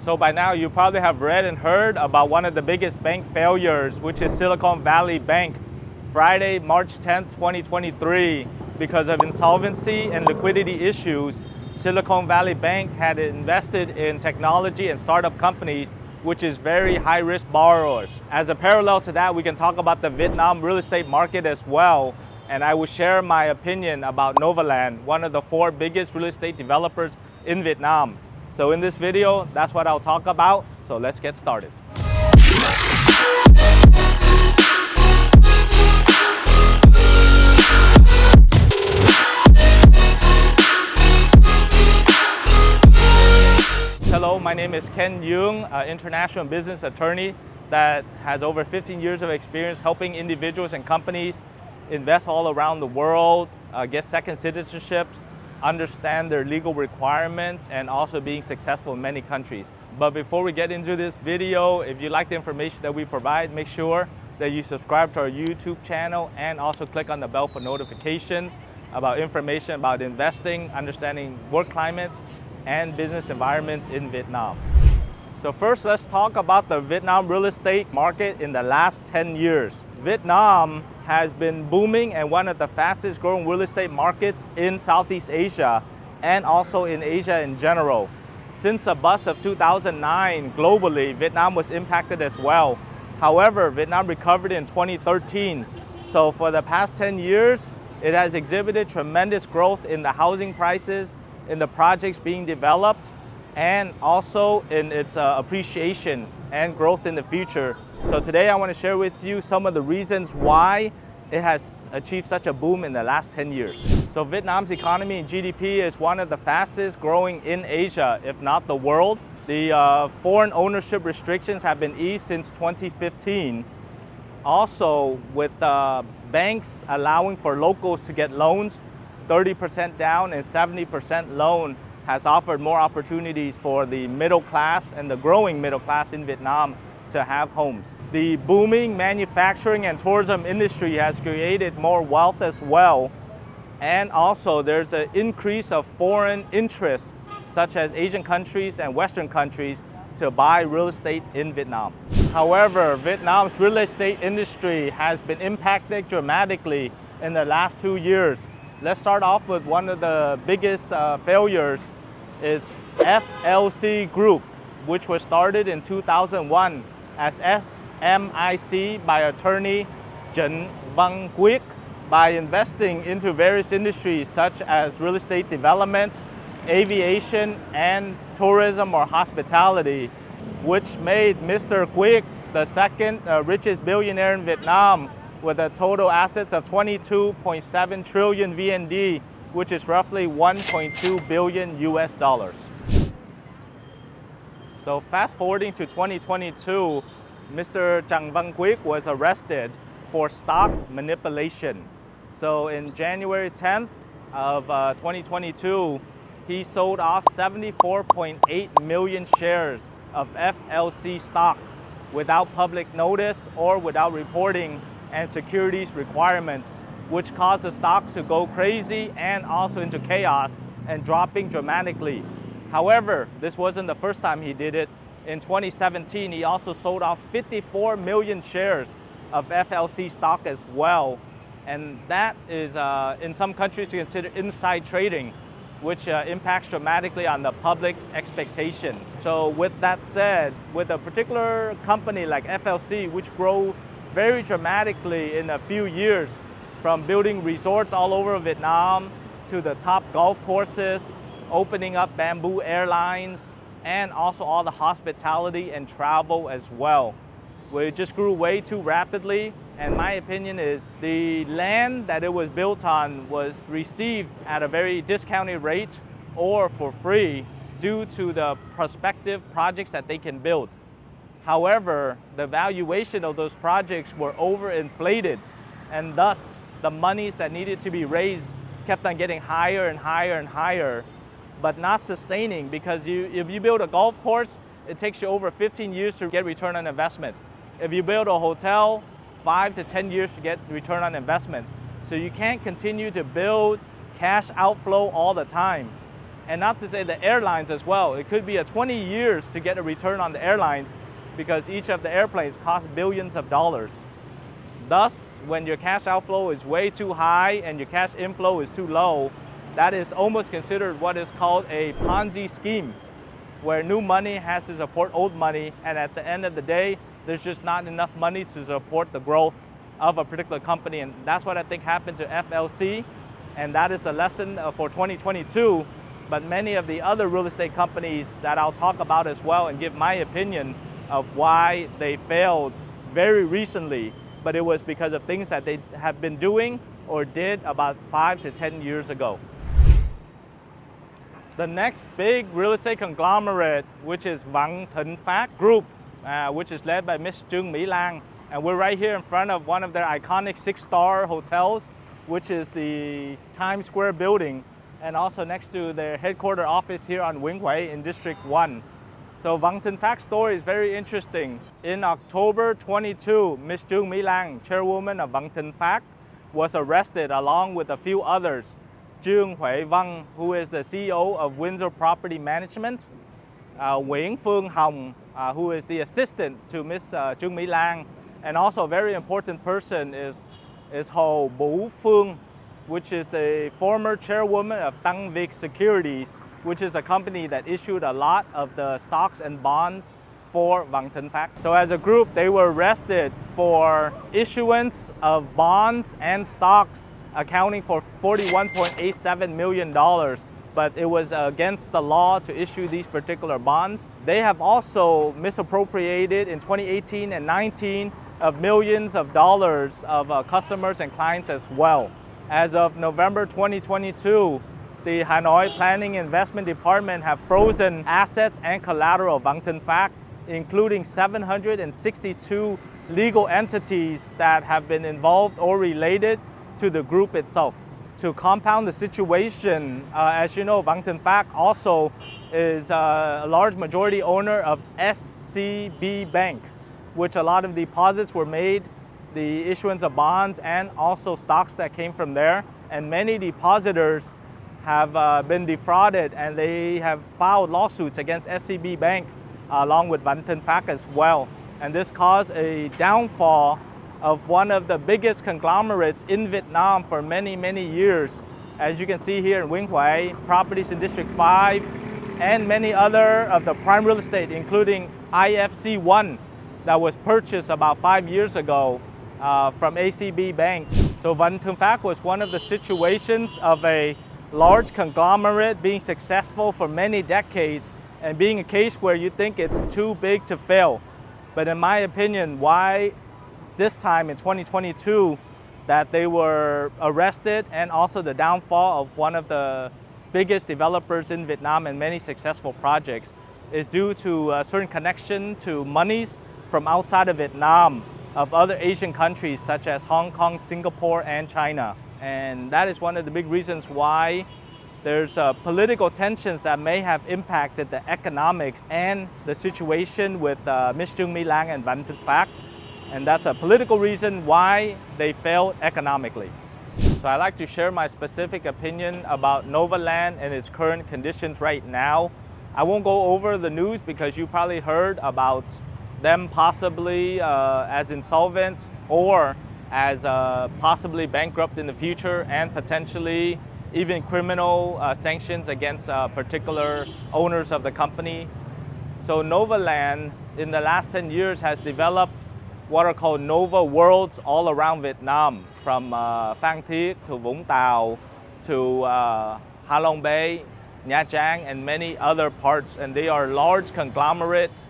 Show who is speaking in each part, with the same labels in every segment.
Speaker 1: So by now you probably have read and heard about one of the biggest bank failures, which is Silicon Valley Bank. Friday, March 10th, 2023, because of insolvency and liquidity issues, Silicon Valley Bank had invested in technology and startup companies, which is very high-risk borrowers. As a parallel to that, we can talk about the Vietnam real estate market as well, and I will share my opinion about Novaland, one of the 4 biggest real estate developers in Vietnam. So in this video, that's what I'll talk about, so let's get started. Hello, my name is Ken Duong, an international business attorney that has over 15 years of experience helping individuals and companies invest all around the world, get second citizenships, understand their legal requirements, and also being successful in many countries. But before we get into this video, if you like the information that we provide, make sure that you subscribe to our YouTube channel and also click on the bell for notifications about information about investing, understanding work climates, and business environments in Vietnam. So first, let's talk about the Vietnam real estate market in the last 10 years. Vietnam has been booming and one of the fastest growing real estate markets in Southeast Asia and also in Asia in general. Since the bust of 2009 globally, Vietnam was impacted as well. However, Vietnam recovered in 2013. So for the past 10 years, it has exhibited tremendous growth in the housing prices, in the projects being developed, and also in its appreciation and growth in the future. So today I want to share with you some of the reasons why it has achieved such a boom in the last 10 years. So Vietnam's economy and GDP is one of the fastest growing in Asia, if not the world. The foreign ownership restrictions have been eased since 2015. Also, with banks allowing for locals to get loans, 30% down and 70% loan, has offered more opportunities for the middle class and the growing middle class in Vietnam to have homes. The booming manufacturing and tourism industry has created more wealth as well. And also there's an increase of foreign interests, such as Asian countries and Western countries, to buy real estate in Vietnam. However, Vietnam's real estate industry has been impacted dramatically in the last 2 years. Let's start off with one of the biggest failures is FLC Group, which was started in 2001 as SMIC by attorney Thinh Phat Group. By investing into various industries such as real estate development, aviation, and tourism or hospitality, which made Mr. Quig the second richest billionaire in Vietnam, with a total assets of 22.7 trillion VND, which is roughly 1.2 billion US dollars. So fast forwarding to 2022, Mr. Thinh Phat Group was arrested for stock manipulation. So in January 10th of 2022, he sold off 74.8 million shares of FLC stock without public notice or without reporting and securities requirements, which caused the stocks to go crazy and also into chaos and dropping dramatically. However, this wasn't the first time he did it. In 2017, he also sold off 54 million shares of FLC stock as well. And that is, in some countries, considered inside trading, which impacts dramatically on the public's expectations. So with that said, with a particular company like FLC, which grow very dramatically in a few years, from building resorts all over Vietnam to the top golf courses, opening up bamboo airlines, and also all the hospitality and travel as well. It just grew way too rapidly, and my opinion is the land that it was built on was received at a very discounted rate or for free due to the prospective projects that they can build. However, the valuation of those projects were overinflated, and thus the monies that needed to be raised kept on getting higher and higher and higher, but not sustaining, because if you build a golf course, it takes you over 15 years to get return on investment. If you build a hotel, 5 to 10 years to get return on investment. So you can't continue to build cash outflow all the time. And not to say the airlines as well. It could be a 20 years to get a return on the airlines because each of the airplanes cost billions of dollars. Thus, when your cash outflow is way too high and your cash inflow is too low, that is almost considered what is called a Ponzi scheme, where new money has to support old money, and at the end of the day, there's just not enough money to support the growth of a particular company. And that's what I think happened to FLC, and that is a lesson for 2022. But many of the other real estate companies that I'll talk about as well and give my opinion of why they failed very recently, but it was because of things that they have been doing or did about 5 to 10 years ago. The next big real estate conglomerate, which is Thinh Phat Group, which is led by Miss Trương Mỹ Lan. And we're right here in front of one of their iconic 6-star hotels, which is the Times Square building, and also next to their headquarter office here on Nguyễn Huệ in District 1. So Thinh Phat's story is very interesting. In October 22, Miss Trương Mỹ Lan, chairwoman of Thinh Phat, was arrested along with a few others. Trương Huệ Vân, who is the CEO of Windsor Property Management, Nguyễn Phương Hồng, who is the assistant to Miss Trương Mỹ Lan, and also a very important person is Hồ Bửu Phương, which is the former chairwoman of Tăng Việt Securities, which is a company that issued a lot of the stocks and bonds for Thinh Phat. So as a group, they were arrested for issuance of bonds and stocks accounting for $41.87 million, but it was against the law to issue these particular bonds. They have also misappropriated in 2018 and 19 of millions of dollars of customers and clients as well. As of November 2022, the Hanoi Planning Investment Department have frozen assets and collateral of Thinh Phat, including 762 legal entities that have been involved or related to the group itself. To compound the situation, as you know, Thinh Phat also is a large majority owner of SCB Bank, which a lot of deposits were made, the issuance of bonds and also stocks that came from there. And many depositors have been defrauded, and they have filed lawsuits against SCB Bank along with Thinh Phat as well. And this caused a downfall of one of the biggest conglomerates in Vietnam for many, many years. As you can see here in Nguyễn Huệ, properties in District 5, and many other of the prime real estate, including IFC1, that was purchased about 5 years ago from ACB Bank. So Thinh Phat was one of the situations of a large conglomerate being successful for many decades and being a case where you think it's too big to fail. But in my opinion, why this time in 2022 that they were arrested, and also the downfall of one of the biggest developers in Vietnam and many successful projects, is due to a certain connection to monies from outside of Vietnam of other Asian countries such as Hong Kong, Singapore, and China. And that is one of the big reasons why there's political tensions that may have impacted the economics and the situation with Ms. Trương Mỹ Lan and Thinh Phat. And that's a political reason why they failed economically. So I'd like to share my specific opinion about Novaland and its current conditions right now. I won't go over the news because you probably heard about them possibly as insolvent or as possibly bankrupt in the future, and potentially even criminal sanctions against particular owners of the company. So Novaland in the last 10 years has developed what are called Nova Worlds all around Vietnam, from Phan Thiết to Vũng Tàu to Ha Long Bay, Nha Trang, and many other parts. And they are large conglomerates,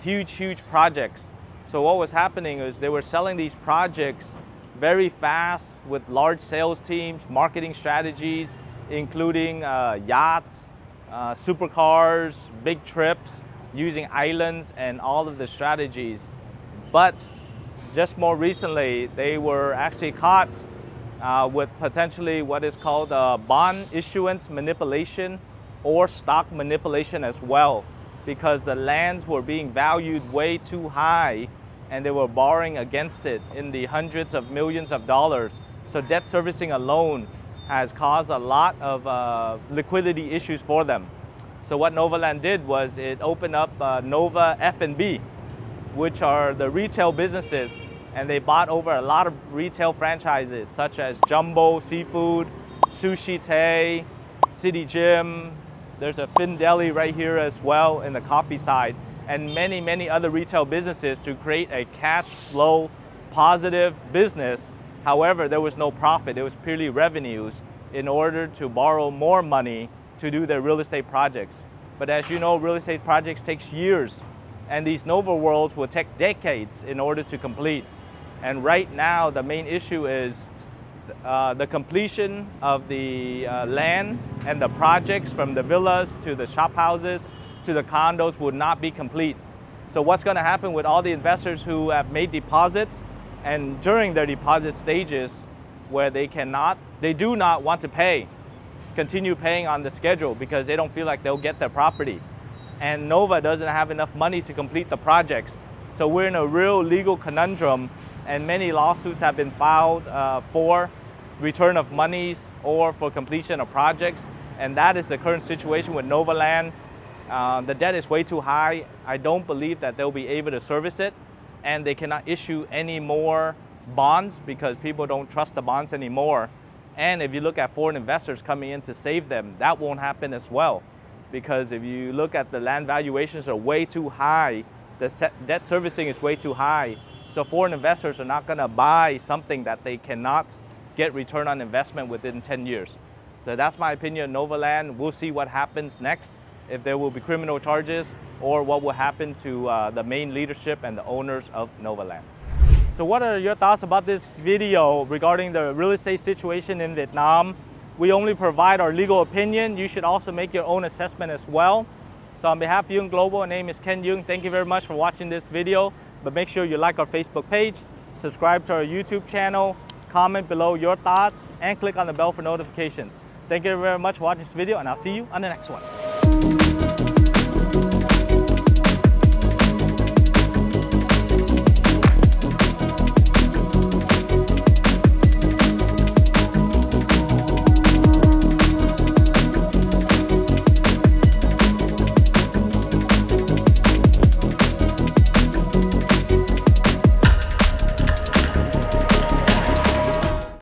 Speaker 1: huge projects. So what was happening is they were selling these projects very fast with large sales teams, marketing strategies, including yachts, supercars, big trips, using islands and all of the strategies. But just more recently, they were actually caught with potentially what is called bond issuance manipulation or stock manipulation as well, because the lands were being valued way too high and they were borrowing against it in the hundreds of millions of dollars. So debt servicing alone has caused a lot of liquidity issues for them. So what Novaland did was it opened up Nova F&B, which are the retail businesses, and they bought over a lot of retail franchises such as Jumbo Seafood, Sushi Tay, City Gym. There's a Fin Deli right here as well in the coffee side, and many, many other retail businesses to create a cash flow positive business. However, there was no profit. It was purely revenues in order to borrow more money to do their real estate projects. But as you know, real estate projects takes years, and these Nova Worlds will take decades in order to complete. And right now, the main issue is the completion of the land and the projects from the villas to the shop houses to the condos would not be complete. So what's going to happen with all the investors who have made deposits and during their deposit stages where they do not want to continue paying on the schedule because they don't feel like they'll get their property. And Nova doesn't have enough money to complete the projects. So we're in a real legal conundrum, and many lawsuits have been filed for return of monies or for completion of projects. And that is the current situation with Novaland. The debt is way too high. I don't believe that they'll be able to service it, and they cannot issue any more bonds because people don't trust the bonds anymore. And if you look at foreign investors coming in to save them, that won't happen as well. Because if you look at the land valuations are way too high, the debt servicing is way too high. So foreign investors are not going to buy something that they cannot get return on investment within 10 years. So that's my opinion on Novaland. We'll see what happens next, if there will be criminal charges or what will happen to the main leadership and the owners of Novaland. So what are your thoughts about this video regarding the real estate situation in Vietnam? We only provide our legal opinion. You should also make your own assessment as well. So on behalf of Duong Global, my name is Ken Duong. Thank you very much for watching this video. But make sure you like our Facebook page, subscribe to our YouTube channel, comment below your thoughts, and click on the bell for notifications. Thank you very much for watching this video, and I'll see you on the next one.